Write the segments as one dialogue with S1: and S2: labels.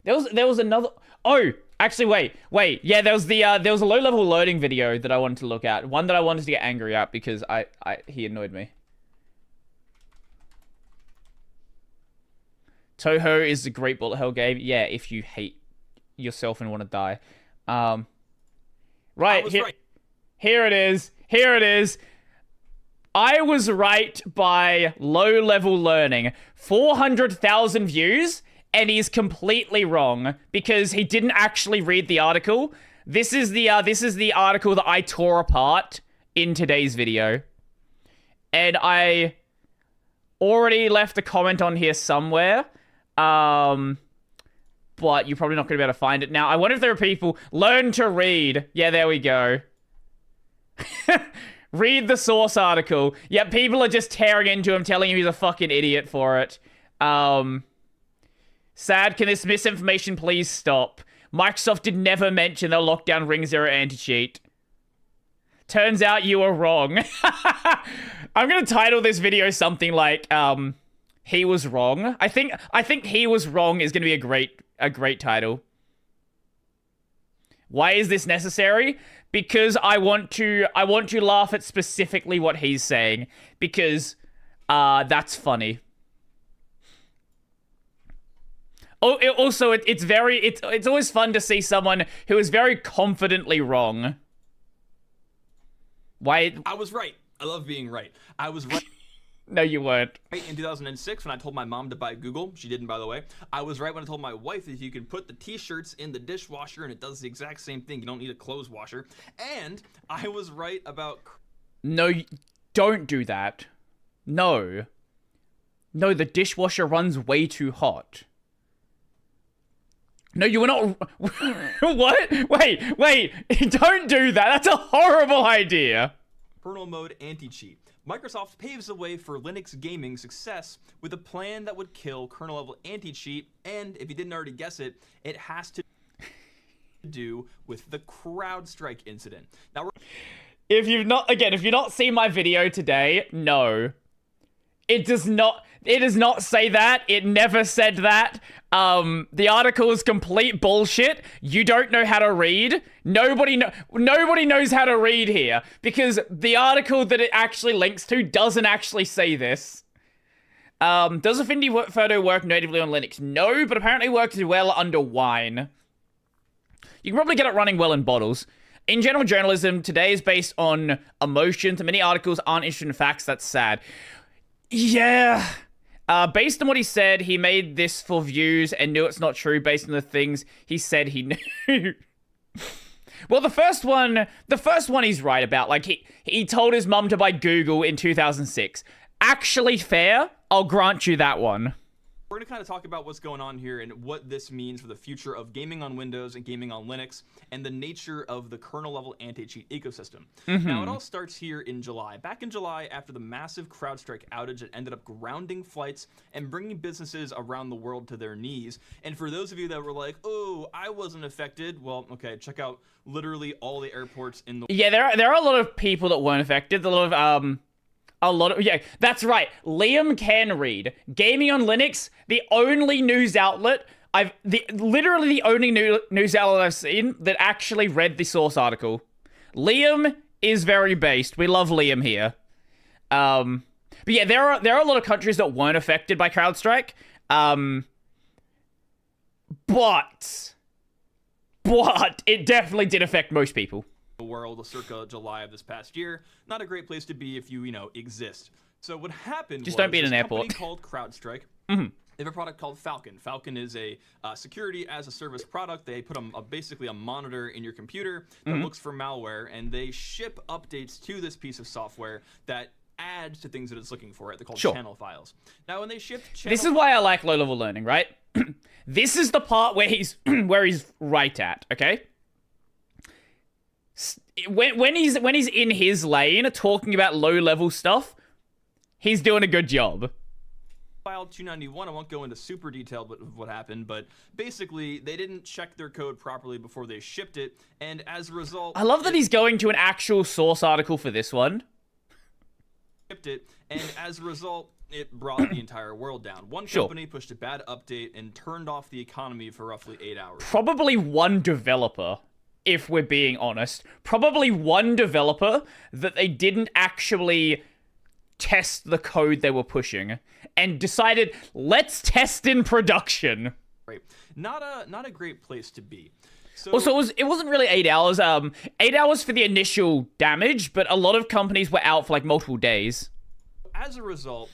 S1: There was another. Oh, actually, wait. Yeah, there was a low-level learning video that I wanted to look at. One that I wanted to get angry at because he annoyed me. Toho is a great bullet hell game. Yeah, if you hate yourself and want to die. Right, here it is. Here it is. I was right by low-level learning. 400,000 views, and he's completely wrong because he didn't actually read the article. This is the article that I tore apart in today's video. And I already left a comment on here somewhere. But you're probably not going to be able to find it now. I wonder if there are people... Learn to read. Yeah, there we go. Read the source article. Yeah, people are just tearing into him, telling him he's a fucking idiot for it. Sad, can this misinformation please stop? Microsoft did never mention they'll lock down Ring Zero anti-cheat. Turns out you were wrong. I'm gonna title this video something like, he was wrong. I think he was wrong is gonna be a great title. Why is this necessary? Because I want to laugh at specifically what he's saying. Because that's funny. Oh, it's always fun to see someone who is very confidently wrong. Why?
S2: I was right. I love being right. I was right.
S1: No, you weren't.
S2: In 2006, when I told my mom to buy Google, she didn't, by the way. I was right when I told my wife that you can put the t-shirts in the dishwasher and it does the exact same thing. You don't need a clothes washer. And I was right about...
S1: No, don't do that. No. No, the dishwasher runs way too hot. No, you were not... What? Wait. Don't do that. That's a horrible idea.
S2: Kernel mode anti-cheat. Microsoft paves the way for Linux gaming success with a plan that would kill kernel-level anti-cheat, and if you didn't already guess it, it has to do with the CrowdStrike incident. Now,
S1: if you've not seen my video today, no. It does not say that. It never said that. The article is complete bullshit. You don't know how to read. Nobody knows how to read here because the article that it actually links to doesn't actually say this. Does Affinity Photo work natively on Linux? No, but apparently works well under Wine. You can probably get it running well in bottles. In general journalism, today is based on emotions, and many articles aren't interested in facts. That's sad. Yeah. Based on what he said, he made this for views and knew it's not true based on the things he said he knew. Well, the first one he's right about. Like, he told his mum to buy Google in 2006. Actually fair, I'll grant you that one.
S2: We're going to kind of talk about what's going on here and what this means for the future of gaming on Windows and gaming on Linux and the nature of the kernel-level anti-cheat ecosystem. Now, it all starts here in July. Back in July, after the massive CrowdStrike outage that ended up grounding flights and bringing businesses around the world to their knees. And for those of you that were like, oh, I wasn't affected, well, okay, check out literally all the airports in the...
S1: Yeah, there are a lot of people that weren't affected. Yeah, that's right. Liam can read. Gaming on Linux, the only news outlet literally the only news outlet I've seen that actually read the source article. Liam is very based. We love Liam here. But yeah, there are a lot of countries that weren't affected by CrowdStrike. But it definitely did affect most people.
S2: World circa July of this past year. Not a great place to be if you exist. So what happened
S1: just
S2: was
S1: don't be in an airport.
S2: Company called CrowdStrike. They have a product called Falcon. Falcon is a security as a service product. They put basically a monitor in your computer that looks for malware, and they ship updates to this piece of software that adds to things that it's looking for. They're called channel files. Now, when they ship
S1: this is why I like low-level learning, right? This is the part where he's right at, okay? When he's in his lane talking about low-level stuff, he's doing a good job.
S2: File 291, I won't go into super detail with what happened, but basically they didn't check their code properly before they shipped it, and as a result...
S1: I love that he's going to an actual source article for this one.
S2: Shipped it, and as a result, it brought the entire world down. One
S1: Sure.
S2: company pushed a bad update and turned off the economy for roughly 8 hours.
S1: Probably one developer, if we're being honest. Probably one developer that they didn't actually test the code they were pushing and decided, let's test in production.
S2: Right. Not a great place to be. So,
S1: Also, it wasn't really 8 hours. 8 hours for the initial damage, but a lot of companies were out for like multiple days.
S2: as a result,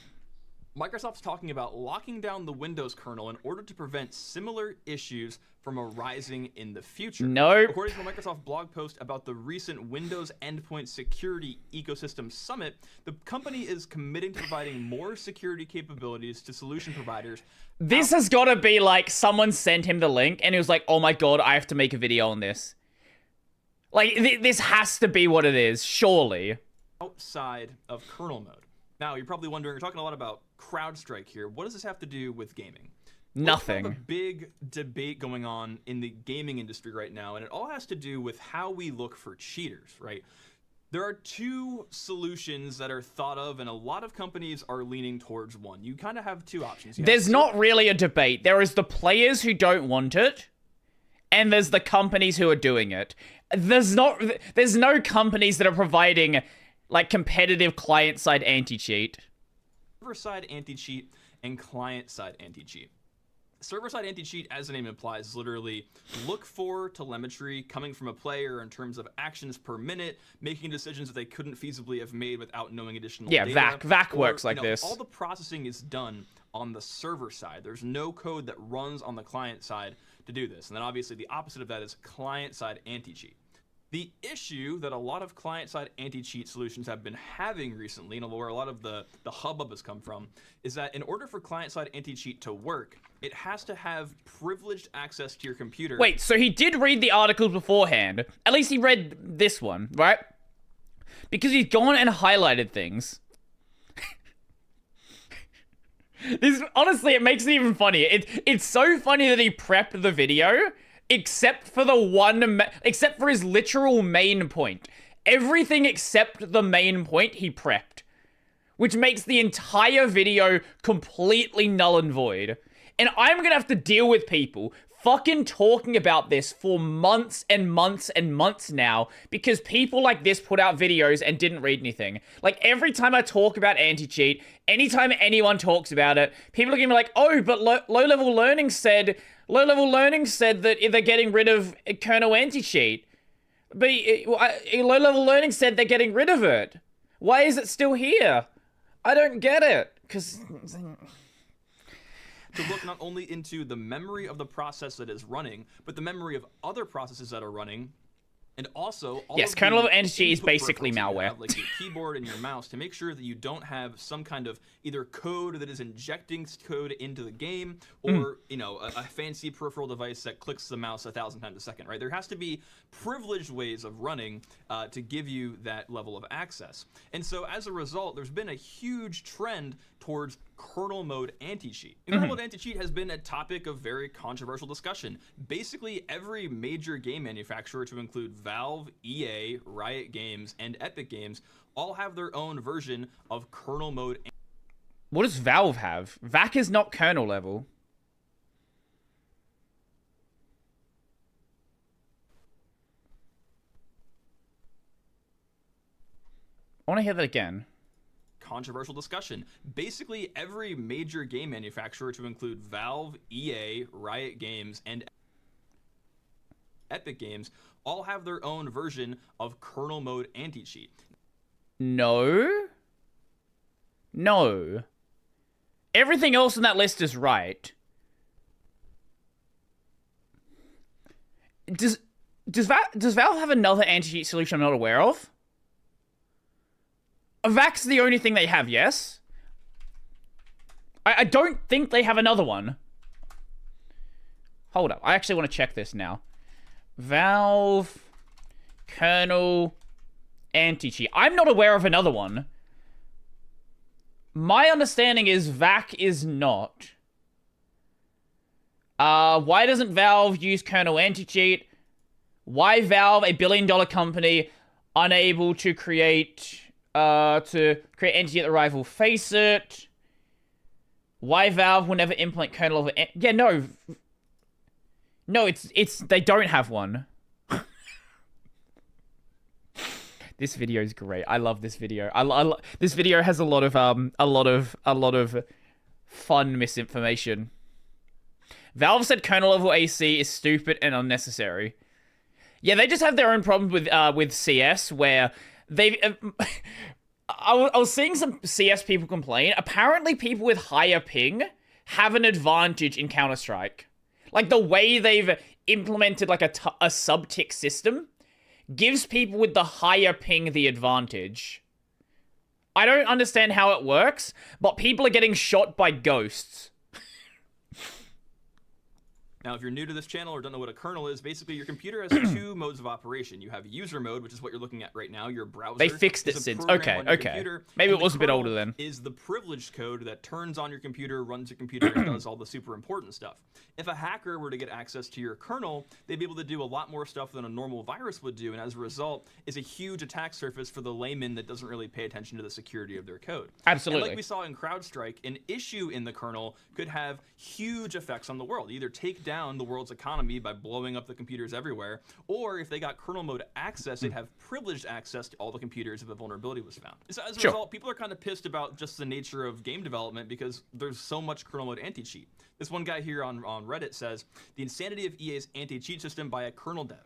S2: Microsoft's talking about locking down the Windows kernel in order to prevent similar issues from arising in the future.
S1: Nope.
S2: According to a Microsoft blog post about the recent Windows Endpoint Security Ecosystem Summit, the company is committing to providing more security capabilities to solution providers.
S1: This has got to be like someone sent him the link and he was like, oh my god, I have to make a video on this. Like, this has to be what it is, surely.
S2: Outside of kernel mode. Now, you're probably wondering, we're talking a lot about CrowdStrike here. What does this have to do with gaming?
S1: Nothing.
S2: There's a big debate going on in the gaming industry right now, and it all has to do with how we look for cheaters, right? There are two solutions that are thought of, and a lot of companies are leaning towards one. You kind of have two options.
S1: There's not really a debate. There is the players who don't want it, and there's the companies who are doing it. There's no companies that are providing like competitive client-side anti-cheat.
S2: Server-side anti-cheat and client-side anti-cheat. Server-side anti-cheat, as the name implies, is literally look for telemetry coming from a player in terms of actions per minute, making decisions that they couldn't feasibly have made without knowing additional data.
S1: Yeah, VAC works like this.
S2: All the processing is done on the server side. There's no code that runs on the client side to do this. And then obviously the opposite of that is client-side anti-cheat. The issue that a lot of client-side anti-cheat solutions have been having recently, and where a lot of the hubbub has come from, is that in order for client-side anti-cheat to work, it has to have privileged access to your computer.
S1: Wait, so he did read the articles beforehand. At least he read this one, right? Because he's gone and highlighted things. This, honestly, it makes it even funnier. It's so funny that he prepped the video, except for except for his literal main point. Everything except the main point he prepped, which makes the entire video completely null and void. And I'm gonna have to deal with people fucking talking about this for months and months and months now, because people like this put out videos and didn't read anything. Like, every time I talk about anti-cheat, anytime anyone talks about it, people are gonna be like, oh, but low-level learning said that they're getting rid of kernel anti-cheat. But low-level learning said they're getting rid of it. Why is it still here? I don't get it. Because...
S2: to look not only into the memory of the process that is running, but the memory of other processes that are running, and also all
S1: yes,
S2: of
S1: kernel
S2: the
S1: anti-cheat is
S2: input
S1: basically
S2: peripherals you
S1: malware.
S2: have, like your keyboard and your mouse, to make sure that you don't have some kind of either code that is injecting code into the game, or a fancy peripheral device that clicks the mouse 1,000 times a second. Right? There has to be privileged ways of running to give you that level of access. And so as a result, there's been a huge trend towards kernel mode anti-cheat. Kernel mode anti-cheat has been a topic of very controversial discussion. Basically, every major game manufacturer, to include Valve, EA, Riot Games, and Epic Games, all have their own version of kernel mode.
S1: What does Valve have? VAC is not kernel level. I want to hear that again.
S2: Controversial discussion. Basically, every major game manufacturer, to include Valve, EA, Riot Games, and Epic Games, all have their own version of kernel mode anti-cheat.
S1: No. Everything else on that list is right. Does Valve have another anti-cheat solution I'm not aware of? VAC's the only thing they have, yes? I don't think they have another one. Hold up. I actually want to check this now. Valve kernel anti-cheat. I'm not aware of another one. My understanding is VAC is not. Why doesn't Valve use kernel anti-cheat? Why Valve, a billion-dollar company, unable to create anti-cheat that rival Faceit? Why Valve will never implement kernel level? Yeah, no. No, it's they don't have one. This video is great. I love this video. This video has a lot of fun misinformation. Valve said kernel level AC is stupid and unnecessary. Yeah, they just have their own problems with CS where they. I was seeing some CS people complain. Apparently, people with higher ping have an advantage in CrowdStrike. Like the way they've implemented like a sub-tick system gives people with the higher ping the advantage. I don't understand how it works, but people are getting shot by ghosts.
S2: Now, if you're new to this channel or don't know what a kernel is, basically your computer has two modes of operation. You have user mode, which is what you're looking at right now, your browser.
S1: They fixed it since. Okay. Maybe it was a bit older then.
S2: Is the privileged code that turns on your computer, runs your computer, and does all the super important stuff. If a hacker were to get access to your kernel, they'd be able to do a lot more stuff than a normal virus would do, and as a result, is a huge attack surface for the layman that doesn't really pay attention to the security of their code.
S1: Absolutely.
S2: And like we saw in CrowdStrike, an issue in the kernel could have huge effects on the world. Either take down the world's economy by blowing up the computers everywhere, or if they got kernel mode access, they'd have privileged access to all the computers if a vulnerability was found. So as a result, people are kind of pissed about just the nature of game development because there's so much kernel mode anti-cheat. This one guy here on Reddit says, the insanity of EA's anti-cheat system by a kernel dev.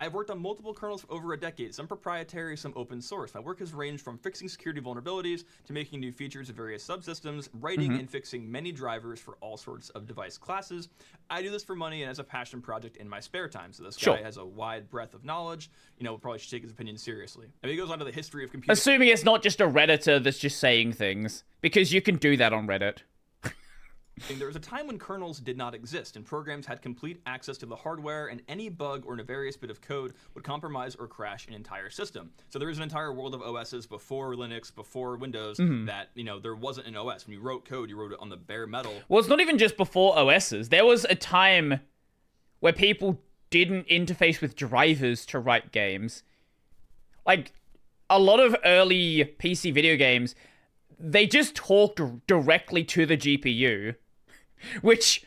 S2: I've worked on multiple kernels for over a decade, some proprietary, some open source. My work has ranged from fixing security vulnerabilities to making new features of various subsystems, writing and fixing many drivers for all sorts of device classes. I do this for money and as a passion project in my spare time. So this guy has a wide breadth of knowledge. You know, probably should take his opinion seriously. And he goes on to the history of computing.
S1: Assuming it's not just a Redditor that's just saying things, because you can do that on Reddit.
S2: There was a time when kernels did not exist and programs had complete access to the hardware, and any bug or nefarious bit of code would compromise or crash an entire system. So there was an entire world of OSs before Linux, before Windows, that, you know, there wasn't an OS. When you wrote code, you wrote it on the bare metal.
S1: Well, it's not even just before OSs. There was a time where people didn't interface with drivers to write games. Like, a lot of early PC video games, they just talked directly to the GPU. Which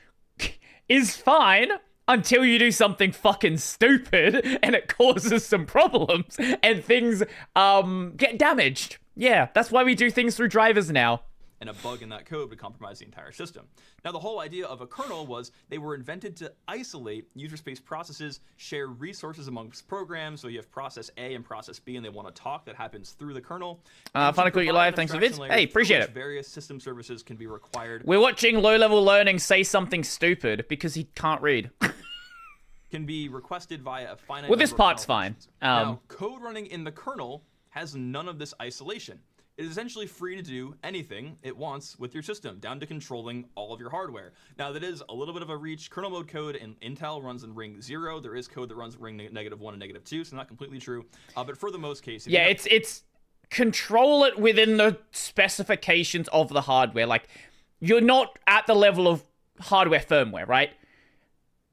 S1: is fine until you do something fucking stupid and it causes some problems and things get damaged. Yeah, that's why we do things through drivers now.
S2: And a bug in that code would compromise the entire system. Now, the whole idea of a kernel was they were invented to isolate user space processes, share resources amongst programs. So you have process A and process B, and they want to talk. That happens through the kernel.
S1: Finally got you live. Thanks for vids. Hey, appreciate it.
S2: Various system services can be required.
S1: We're watching low-level learning say something stupid because he can't read.
S2: Can be requested via a finite.
S1: Well, this part's fine.
S2: Now, code running in the kernel has none of this isolation. It is essentially free to do anything it wants with your system, down to controlling all of your hardware. Now, that is a little bit of a reach. Kernel mode code in Intel runs in ring 0. There is code that runs ring -1 and -2, so not completely true. But for the most cases,
S1: yeah, it's control it within the specifications of the hardware. Like, you're not at the level of hardware firmware, right?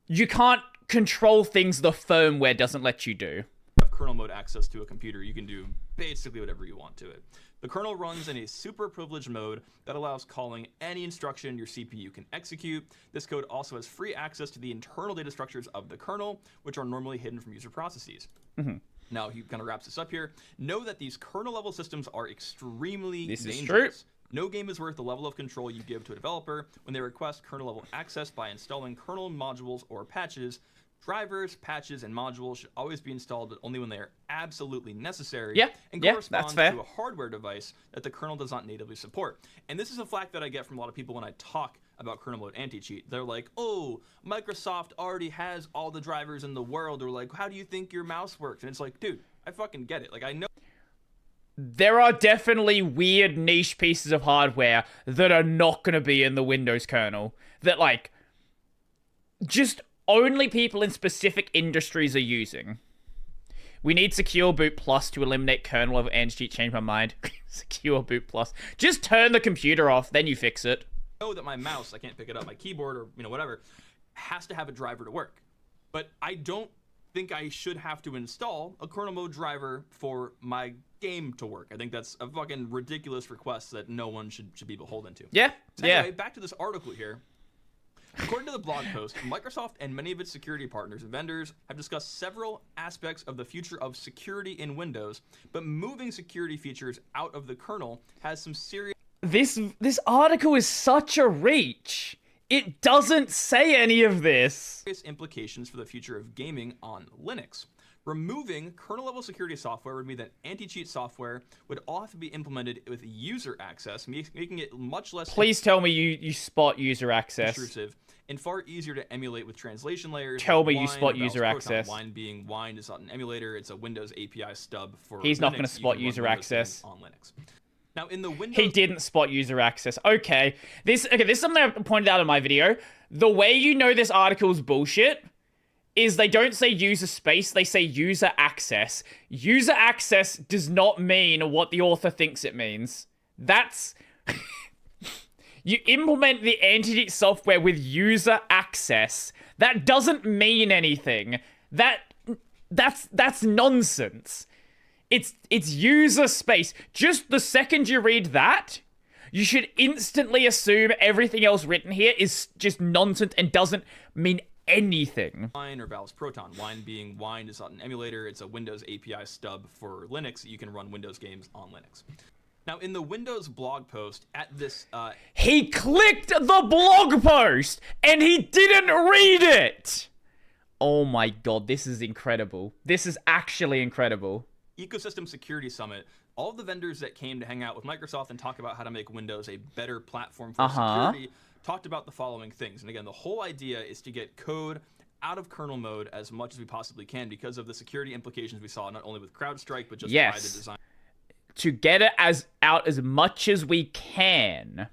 S1: You can't control things the firmware doesn't let you do.
S2: Have kernel mode access to a computer, you can do basically whatever you want to it. The kernel runs in a super privileged mode that allows calling any instruction your CPU can execute. This code also has free access to the internal data structures of the kernel, which are normally hidden from user processes. Now, he kind of wraps this up here. Know that these kernel-level systems are extremely dangerous.
S1: Is true.
S2: No game is worth the level of control you give to a developer when they request kernel-level access by installing kernel modules or patches. Drivers, patches, and modules should always be installed, but only when they are absolutely necessary and correspond to a hardware device that the kernel does not natively support. And this is a flack that I get from a lot of people when I talk about kernel mode anti-cheat. They're like, oh, Microsoft already has all the drivers in the world. Or like, how do you think your mouse works? And it's like, dude, I fucking get it. Like, I know.
S1: There are definitely weird niche pieces of hardware that are not going to be in the Windows kernel. That, like, just only people in specific industries are using. We need Secure Boot Plus to eliminate kernel over anti-cheat. Change my mind. Secure Boot Plus. Just turn the computer off, then you fix it.
S2: I know that my mouse, I can't pick it up, my keyboard or, you know, whatever, has to have a driver to work. But I don't think I should have to install a kernel mode driver for my game to work. I think that's a fucking ridiculous request that no one should be beholden to.
S1: Yeah,
S2: So anyway, back to this article here. According to the blog post, Microsoft and many of its security partners and vendors have discussed several aspects of the future of security in Windows, but moving security features out of the kernel has some serious...
S1: This article is such a reach. It doesn't say any of this.
S2: ...implications for the future of gaming on Linux. Removing kernel-level security software would mean that anti-cheat software would all have to be implemented with user access, making it much less...
S1: Please tell me you spot user access.
S2: ...intrusive and far easier to emulate with translation layers.
S1: Tell me you spot user access.
S2: Wine being Wine is not an emulator; it's a Windows API stub for.
S1: He's not going to
S2: Linux.
S1: spot user access
S2: on Linux. Now, in the Windows,
S1: he didn't spot user access. Okay, this is something I pointed out in my video. The way you know this article's bullshit is they don't say user space; they say user access. User access does not mean what the author thinks it means. That's. You implement the anti-cheat software with user access. That doesn't mean anything. That's nonsense. It's user space. Just the second you read that, you should instantly assume everything else written here is just nonsense and doesn't mean anything.
S2: Wine or Valve's Proton. Wine being Wine is not an emulator; it's a Windows API stub for Linux. You can run Windows games on Linux. Now, in the Windows blog post at this...
S1: He clicked the blog post, and he didn't read it! Oh my god, this is incredible. This is actually incredible.
S2: Ecosystem Security Summit, all of the vendors that came to hang out with Microsoft and talk about how to make Windows a better platform for security talked about the following things. And again, the whole idea is to get code out of kernel mode as much as we possibly can because of the security implications we saw, not only with CrowdStrike, but just by the design.
S1: To get it out as much as we can.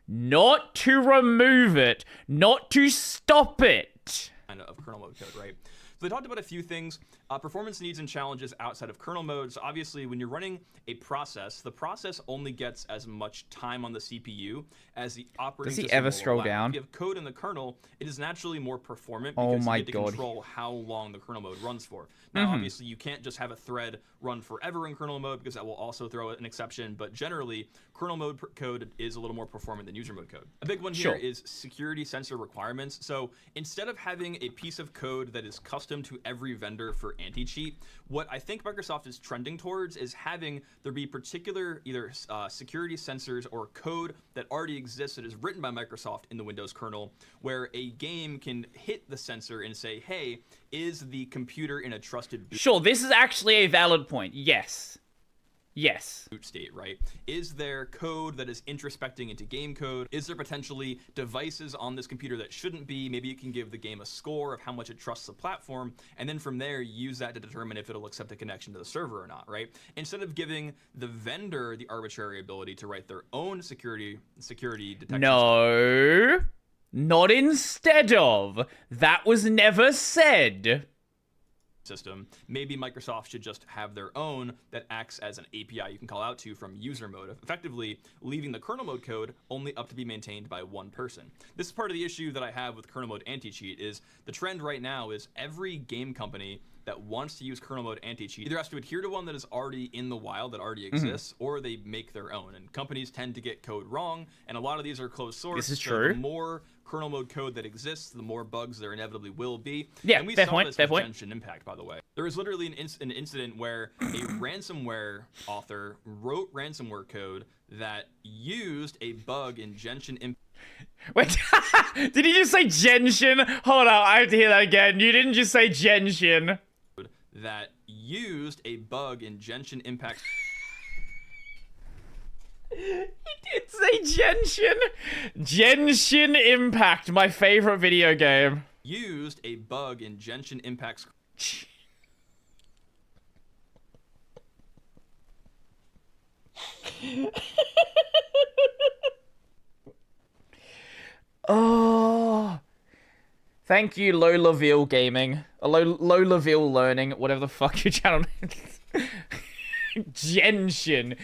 S1: Not to remove it. Not to stop it.
S2: Of kernel mode code, right? So they talked about a few things. Performance needs and challenges outside of kernel modes. Obviously, when you're running a process, the process only gets as much time on the CPU as the operating system.
S1: Does he ever scroll down?
S2: If you have code in the kernel, it is naturally more performant because you get to control how long the kernel mode runs for. Now, obviously, you can't just have a thread run forever in kernel mode because that will also throw an exception. But generally, kernel mode code is a little more performant than user mode code. A big one here is security sensor requirements. So instead of having a piece of code that is custom to every vendor for anti-cheat, what I think Microsoft is trending towards is having there be particular either security sensors or code that already exists that is written by Microsoft in the Windows kernel, where a game can hit the sensor and say, hey, is the computer in a trusted boot?
S1: Sure, this is actually a valid point. Yes. Yes.
S2: Boot state, right? Is there code that is introspecting into game code? Is there potentially devices on this computer that shouldn't be? Maybe you can give the game a score of how much it trusts the platform, and then from there use that to determine if it'll accept a connection to the server or not, right? Instead of giving the vendor the arbitrary ability to write their own security detection.
S1: No. Not instead of. That was never said.
S2: System. Maybe Microsoft should just have their own that acts as an API you can call out to from user mode, effectively leaving the kernel mode code only up to be maintained by one person. This is part of the issue that I have with kernel mode anti-cheat is the trend right now is every game company that wants to use kernel mode anti-cheat either has to adhere to one that is already in the wild that already exists, or they make their own. And companies tend to get code wrong, and a lot of these are closed source.
S1: This is
S2: so
S1: true.
S2: The more kernel mode code that exists, the more bugs there inevitably will be.
S1: Yeah,
S2: and we
S1: fair
S2: saw
S1: point,
S2: this
S1: fair
S2: with
S1: point.
S2: Genshin Impact, by the way. There was literally an incident where a ransomware author wrote ransomware code that used a bug in Genshin Impact.
S1: Wait, did he just say Genshin? Hold on, I have to hear that again. You didn't just say Genshin.
S2: That used a bug in Genshin Impact.
S1: He did say Genshin. Genshin Impact, my favorite video game.
S2: Used a bug in Genshin Impact's.
S1: Oh. Thank you, Lolaville Gaming. Lolaville Learning, whatever the fuck your channel is. Genshin.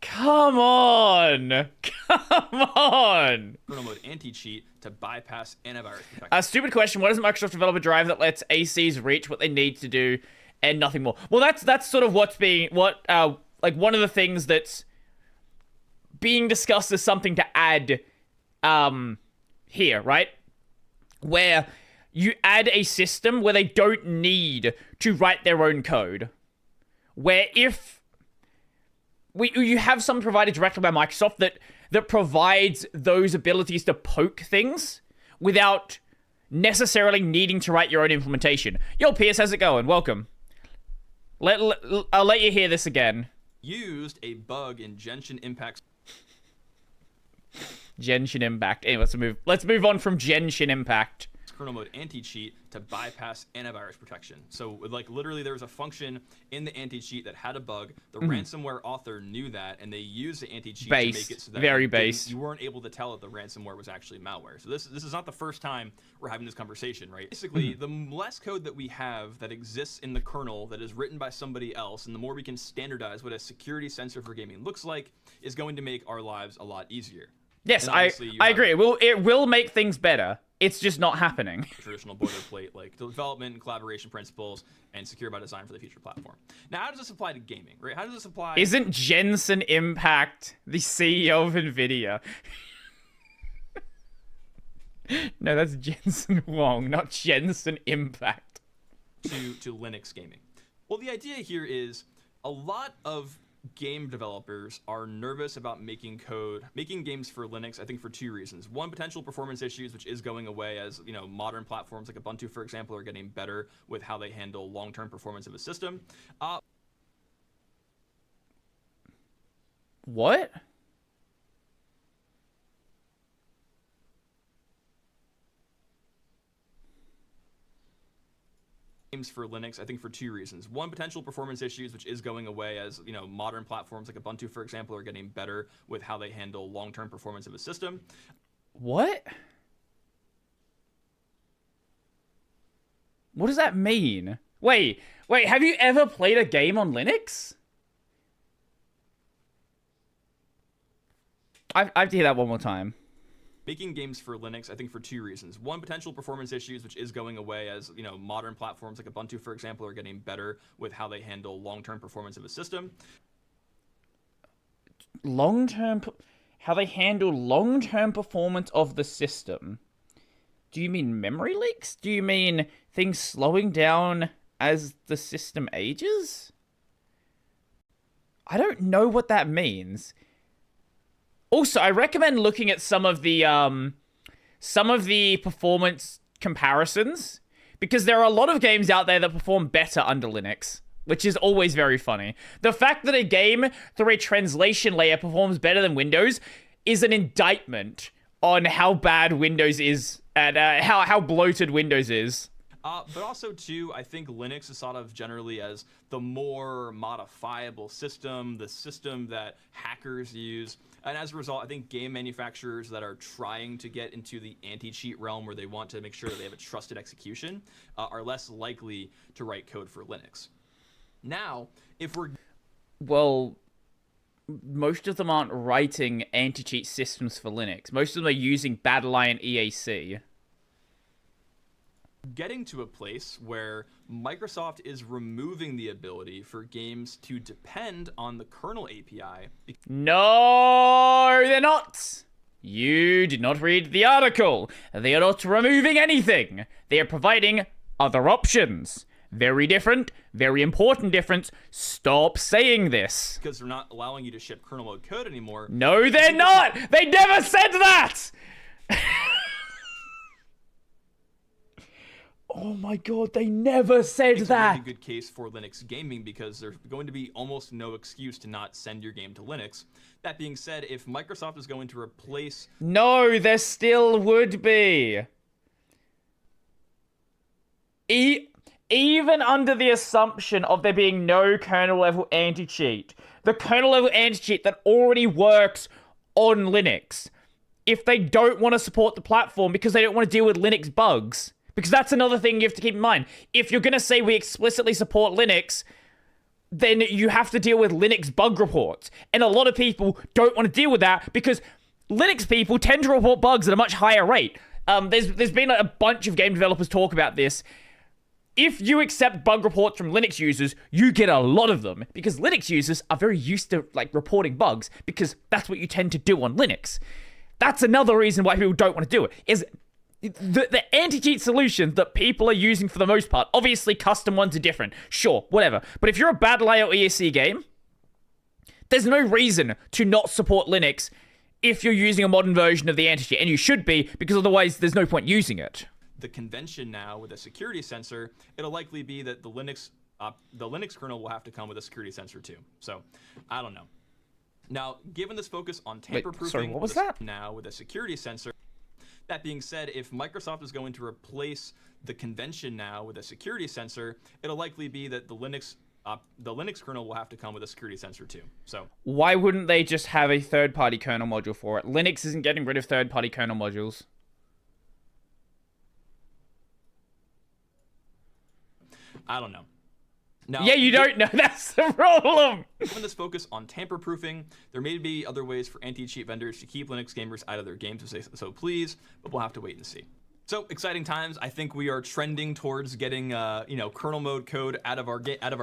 S1: Come on! Come on!
S2: Kernel mode anti-cheat to bypass antivirus protection.
S1: A stupid question. What does Microsoft develop a driver that lets ACs reach what they need to do and nothing more? Well, that's sort of like one of the things that's being discussed as something to add here, right? Where you add a system where they don't need to write their own code. Where if you have something provided directly by Microsoft that provides those abilities to poke things without necessarily needing to write your own implementation. Yo, Pierce, how's it going? Welcome. I'll let you hear this again.
S2: Used a bug in Genshin Impact's
S1: Genshin Impact. Anyway, let's move on from Genshin Impact.
S2: Kernel mode anti-cheat to bypass antivirus protection. So like literally there was a function in the anti-cheat that had a bug. The ransomware author knew that, and they used the anti-cheat to make it so that
S1: very base.
S2: You weren't able to tell that the ransomware was actually malware. So this is not the first time we're having this conversation, right? Basically, the less code that we have that exists in the kernel that is written by somebody else, and the more we can standardize what a security sensor for gaming looks like, is going to make our lives a lot easier.
S1: Yes, I agree. It will make things better. It's just not happening.
S2: Traditional boilerplate like development and collaboration principles and secure by design for the future platform. Now, how does this apply to gaming, right? How does this apply?
S1: Isn't Jensen Impact the CEO of NVIDIA? No, that's Jensen Wong, not Jensen Impact.
S2: To Linux gaming. Well, the idea here is a lot of game developers are nervous about making games for Linux, I think for two reasons. One, potential performance issues, which is going away as, modern platforms like Ubuntu, for example, are getting better with how they handle long-term performance of a system.
S1: What?
S2: Games for Linux, I think for two reasons. One, potential performance issues, which is going away as, modern platforms like Ubuntu, for example, are getting better with how they handle long-term performance of a system.
S1: What? What does that mean? Wait, have you ever played a game on Linux? I have to hear that one more time.
S2: Making games for Linux, I think for two reasons. One, potential performance issues, which is going away as, modern platforms like Ubuntu, for example, are getting better with how they handle long-term performance of a system. How they handle long-term performance of the system? Do you mean memory leaks? Do you mean things slowing down as the system ages? I don't know what that means. Also, I recommend looking at some of the performance comparisons, because there are a lot of games out there that perform better under Linux, which is always very funny. The fact that a game through a translation layer performs better than Windows is an indictment on how bad Windows is and how bloated Windows is. But also, too, I think Linux is thought of generally as the more modifiable system, the system that hackers use. And as a result, I think game manufacturers that are trying to get into the anti-cheat realm, where they want to make sure that they have a trusted execution, are less likely to write code for Linux. Now,
S1: Well, most of them aren't writing anti-cheat systems for Linux. Most of them are using Battle Iron EAC.
S2: Getting to a place where Microsoft is removing the ability for games to depend on the kernel API.
S1: No, they're not. You did not read the article. They are not removing anything. They are providing other options. Very different, very important difference. Stop saying this.
S2: Because they're not allowing you to ship kernel mode code anymore.
S1: No, they're not. They never said that. Oh my god, they never said that.
S2: It's a really good case for Linux gaming, because there's going to be almost no excuse to not send your game to Linux. That being said, if Microsoft is going to replace...
S1: No, there still would be. Even under the assumption of there being no kernel level anti-cheat, the kernel level anti-cheat that already works on Linux, if they don't want to support the platform because they don't want to deal with Linux bugs... Because that's another thing you have to keep in mind. If you're going to say we explicitly support Linux, then you have to deal with Linux bug reports. And a lot of people don't want to deal with that because Linux people tend to report bugs at a much higher rate. There's been a bunch of game developers talk about this. If you accept bug reports from Linux users, you get a lot of them because Linux users are very used to like reporting bugs because that's what you tend to do on Linux. That's another reason why people don't want to do it, is the anti-cheat solutions that people are using for the most part. Obviously, custom ones are different. Sure, whatever. But if you're a Battle Royale ESC game, there's no reason to not support Linux if you're using a modern version of the anti-cheat. And you should be, because otherwise there's no point using it.
S2: The convention now with a security sensor, it'll likely be that the Linux kernel will have to come with a security sensor too. So, I don't know. Now, given this focus on tamper-proofing,
S1: sorry, what was that?
S2: Now with a security sensor. That being said, if Microsoft is going to replace the convention now with a security sensor, it'll likely be that the Linux kernel will have to come with a security sensor too. So
S1: why wouldn't they just have a third-party kernel module for it? Linux isn't getting rid of third-party kernel modules.
S2: I don't know. Now,
S1: yeah, you don't know. That's the problem.
S2: Given this focus on tamper-proofing, there may be other ways for anti-cheat vendors to keep Linux gamers out of their games if they so please, but we'll have to wait and see. So exciting times. I think we are trending towards getting, kernel mode code out of our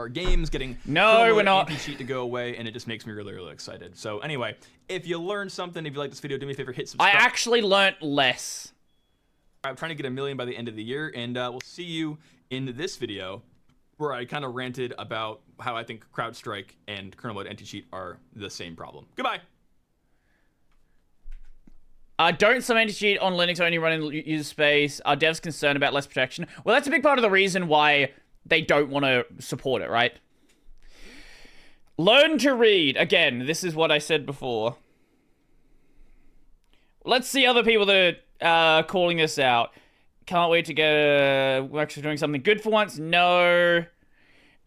S2: games, getting
S1: no, we're not.
S2: Anti-cheat to go away, and it just makes me really, really excited. So anyway, if you learned something, if you like this video, do me a favor, hit subscribe.
S1: I actually learnt less.
S2: I'm trying to get 1 million by the end of the year, and we'll see you in this video, where I kind of ranted about how I think CrowdStrike and kernel mode anti-cheat are the same problem. Goodbye.
S1: Don't some anti-cheat on Linux only run in user space? Are devs concerned about less protection? Well, that's a big part of the reason why they don't want to support it, right? Learn to read. Again, this is what I said before. Let's see other people that are calling this out. Can't wait to get we're actually doing something good for once. No.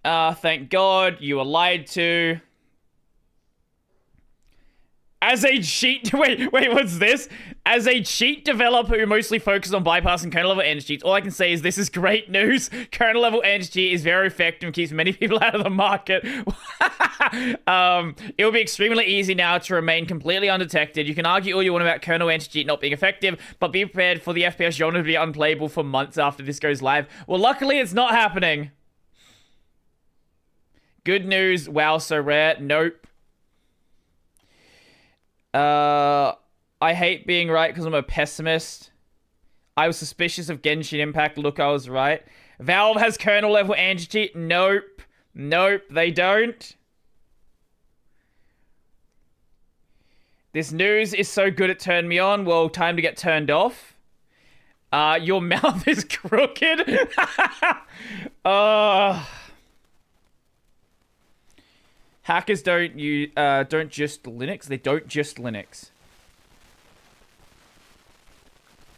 S1: Thank God. You were lied to. As a cheat... Wait, what's this? As a cheat developer who mostly focuses on bypassing kernel-level anti-cheats, all I can say is this is great news. Kernel-level anti-cheat is very effective and keeps many people out of the market. It will be extremely easy now to remain completely undetected. You can argue all you want about kernel anti-cheat not being effective, but be prepared for the FPS genre to be unplayable for months after this goes live. Well, luckily, it's not happening. Good news. Wow, so rare. Nope. I hate being right because I'm a pessimist. I was suspicious of Genshin Impact. Look, I was right. Valve has kernel level anti-cheat. Nope. Nope, they don't. This news is so good it turned me on. Well, time to get turned off. Your mouth is crooked. Hackers don't just Linux. They don't just Linux.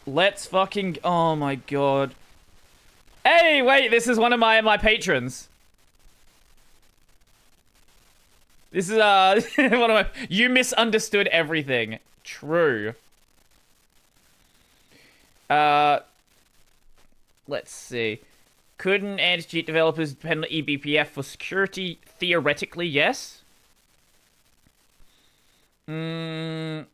S1: Let's fucking... Oh my god. Hey, wait, this is one of my patrons. This is, one of my... You misunderstood everything. True. Let's see. Couldn't anti-cheat developers depend on eBPF for security? Theoretically, yes. Man,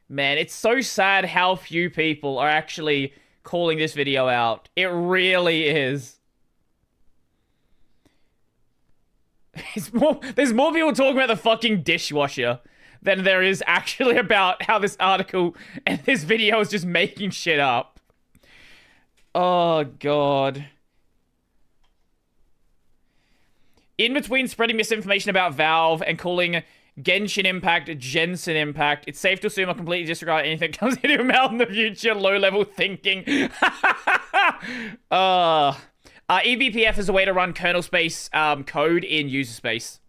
S1: it's so sad how few people are actually calling this video out. It really is. There's more people talking about the fucking dishwasher than there is actually about how this article and this video is just making shit up. Oh, God. In between spreading misinformation about Valve and calling Genshin Impact Jensen Impact, it's safe to assume I'll completely disregard anything that comes into your mouth in the future. Low-level thinking. eBPF is a way to run kernel space code in user space.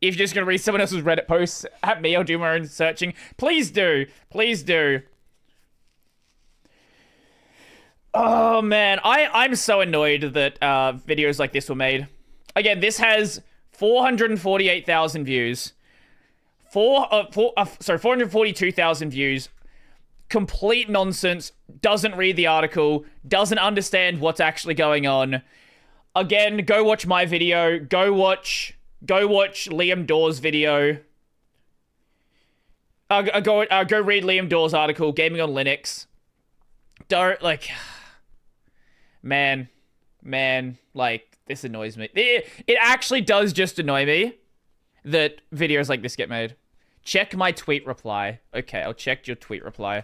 S1: If you're just going to read someone else's Reddit posts at me, I'll do my own searching. Please do. Please do. Oh, man. I'm so annoyed that videos like this were made. Again, this has 448,000 views. 442,000 views. Complete nonsense. Doesn't read the article. Doesn't understand what's actually going on. Again, go watch my video. Go watch Liam Dawes' video. Go read Liam Dawes' article, Gaming on Linux. Don't, like... Man, like, this annoys me. It actually does just annoy me that videos like this get made. Check my tweet reply. Okay, I'll check your tweet reply.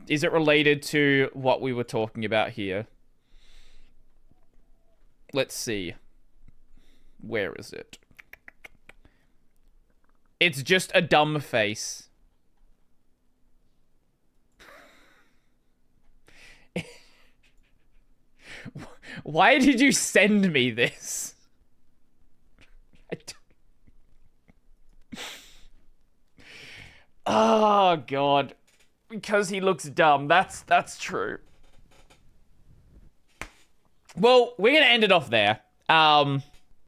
S1: Is it related to what we were talking about here? Let's see. Where is it? It's just a dumb face. Why did you send me this? Oh, God. Because he looks dumb. That's true. Well, we're going to end it off there.